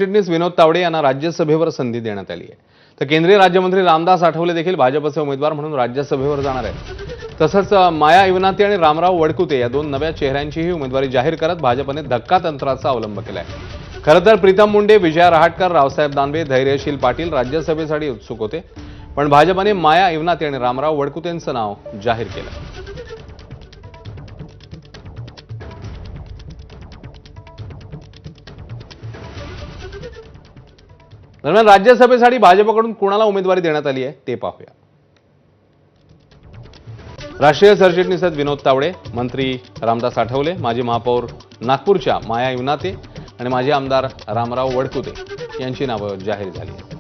सरचिटणीस विनोद तावडे यांना राज्यसभेवर संधी देण्यात आली आहे. तर केंद्रीय राज्यमंत्री रामदास आठवले देखील भाजपचे उमेदवार म्हणून राज्यसभेवर जाणार आहेत. तसंच माया इवनाते आणि रामराव वडकुते या दोन नव्या चेहऱ्यांचीही उमेदवारी जाहीर करत भाजपने धक्कातंत्राचा अवलंब केलाय. खरं तर प्रीतम मुंडे, विजया रहाटकर, रावसाहेब दानवे, धैर्यशील पाटील राज्यसभेसाठी उत्सुक होते, पण भाजपने माया इवनाते आणि रामराव वडकुतेंचं नाव जाहीर केलं. दरम्यान राज्यसभेसाठी भाजपकडून कुणाला उमेदवारी देण्यात आली आहे ते पाहूया. राष्ट्रीय सरचिटणीस आहेत विनोद तावडे, मंत्री रामदास आठवले, माजी महापौर नागपूरच्या माया इवनाते आणि माजी आमदार रामराव वडकुते यांची नावं जाहीर झाली आहेत.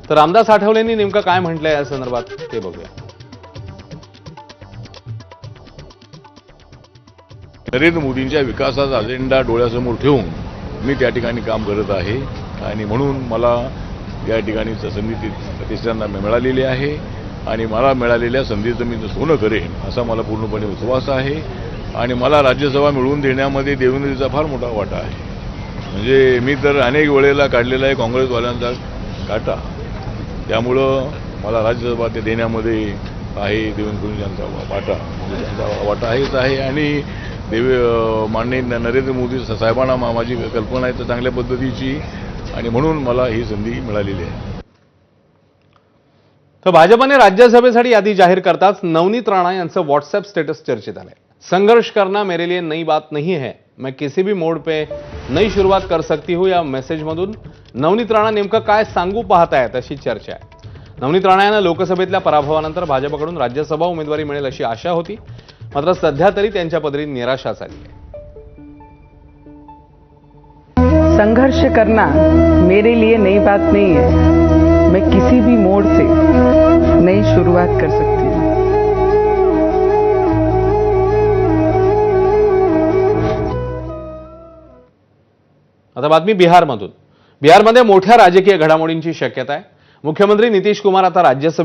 तर रामदास आठवलेंनी नेमकं काय म्हटलंय या संदर्भात ते बघूया. नरेंद्र मोदींच्या विकासाचा अजेंडा डोळ्यासमोर ठेवून मी त्या ठिकाणी काम करत आहे आणि म्हणून मला या ठिकाणी संधी तिसऱ्यांदा मिळालेली आहे आणि मला मिळालेल्या संधीचं मी सोनं करेन असा मला पूर्णपणे विश्वास आहे. आणि मला राज्यसभा मिळवून देण्यामध्ये देवेंद्रजीचा फार मोठा वाटा आहे. म्हणजे मी तर अनेक वेळेला काढलेला आहे काँग्रेसवाल्यांचा काटा, त्यामुळं मला राज्यसभा ते देण्यामध्ये आहे देवेंद्रजींचा वाटा आहेच आहे. आणि माननीय नरेंद्र मोदी साहेबांना माझी कल्पना आहे तर चांगल्या पद्धतीची, आणि म्हणून मला ही संधी मिळालेली आहे. तर भाजपने राज्यसभेसाठी यादी जाहीर करताच नवनीत राणा यांचं व्हॉट्सअप स्टेटस चर्चेत आलंय. संघर्ष करना मेरे लिए नई बात नहीं है, मैं किसी भी मोड पे नई शुरुआत कर सकती हूं या मेसेजमधून नवनीत राणा नेमकं काय सांगू पाहतायत अशी चर्चा आहे. नवनीत राणा यांना लोकसभेतल्या पराभवानंतर भाजपकडून राज्यसभा उमेदवारी मिळेल अशी आशा होती, मात्र सध्या तरी त्यांच्या पदरी निराशाच आली आहे. संघर्ष करना मेरे लिए नई बात नहीं है, मैं किसी भी मोड़ से नई शुरुआत कर सकती हूँ. आता बातमी बिहारमधून. बिहारमध्ये मोठ्या राजकीय घडामोडींची शक्यता आहे. मुख्यमंत्री नितीश कुमार आता राज्यसभेत